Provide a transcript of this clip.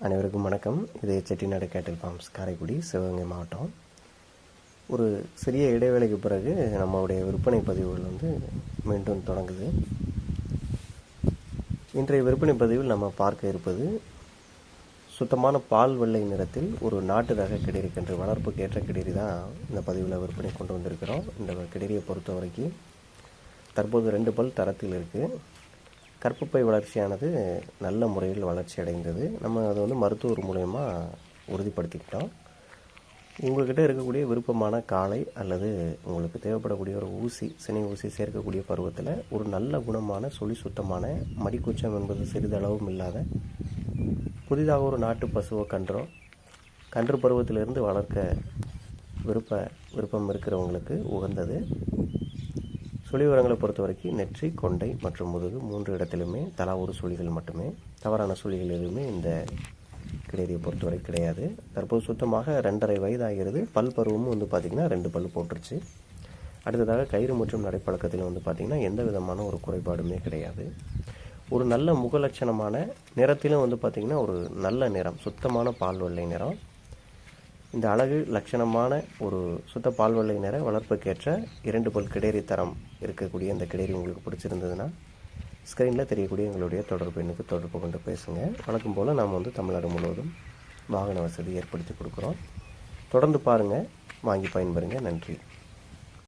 அனைவருக்கும் வணக்கம். இது செட்டிநாடு கேட்டில் ஃபார்ம்ஸ், காரைக்குடி, சிவகங்கை மாவட்டம். ஒரு சிறிய இடைவேளைக்கு பிறகு நம்மளுடைய விற்பனை பதிவுகள் மீண்டும் தொடங்குது. இன்றைய விற்பனை பதிவில் நம்ம பார்க்க இருப்பது சுத்தமான பால் வெள்ளை நிறத்தில் ஒரு நாட்டு ரக கிடேரி கன்று, வளர்ப்புக்கு ஏற்ற கிடேரி தான் இந்த பதிவில் விற்பனை கொண்டு வந்திருக்கிறோம். இந்த கிடேரியை பொறுத்த வரைக்கும் தற்போது 2 பல் தரத்தில் இருக்குது. கற்பப்பை வளர்ச்சியானது நல்ல முறையில் வளர்ச்சி அடைந்தது. நம்ம அதை மருத்துவர் மூலயமா உறுதிப்படுத்திக்கிட்டோம். உங்கள்கிட்ட இருக்கக்கூடிய விருப்பமான காளை அல்லது உங்களுக்கு தேவைப்படக்கூடிய ஒரு ஊசி, சினை ஊசி சேர்க்கக்கூடிய பருவத்தில் ஒரு நல்ல குணமான சுழி சுத்தமான மடிக்கூச்சம் என்பது சிறிதளவும் இல்லாத புதிதாக ஒரு நாட்டு பசுவோ கன்று பருவத்திலிருந்து வளர்க்க விருப்பம் இருக்கிறவங்களுக்கு உகந்தது. சுழி விவரங்களை பொறுத்த வரைக்கும் நெற்றி, கொண்டை மற்றும் முதுகு 3 இடத்திலுமே தலா ஒரு சுழிகள் மட்டுமே. தவறான சுழிகள் எதுவுமே இந்த கிடேரியை பொறுத்தவரை கிடையாது. தற்போது சுத்தமாக 2.5 வயது ஆகிறது. பல் பருவமும் பார்த்திங்கன்னா 2 பல் போட்டுருச்சு. அடுத்ததாக கயிறு மற்றும் நடைப்பழக்கத்தில் பார்த்திங்கன்னா எந்த விதமான ஒரு குறைபாடுமே கிடையாது. ஒரு நல்ல முகலட்சணமான நிறத்திலும் பார்த்திங்கன்னா ஒரு நல்ல நிறம், சுத்தமான பால் வெள்ளை நிறம். இந்த அழகு லட்சணமான ஒரு சுத்த பால் வெள்ளை நிற வளர்ப்புக்கேற்ற 2 பல் கிடேரி தரம் இருக்கக்கூடிய இந்த கிடேரி உங்களுக்கு பிடிச்சிருந்ததுன்னா ஸ்க்ரீனில் தெரியக்கூடிய எங்களுடைய தொடர்பு எண்ணுக்கு தொடர்பு கொண்டு பேசுங்க. வழக்கம் போல் நாம் தமிழ்நாடு முழுவதும் வாகன வசதி ஏற்படுத்தி கொடுக்குறோம். தொடர்ந்து பாருங்கள், வாங்கி பயன்பெறுங்க. நன்றி.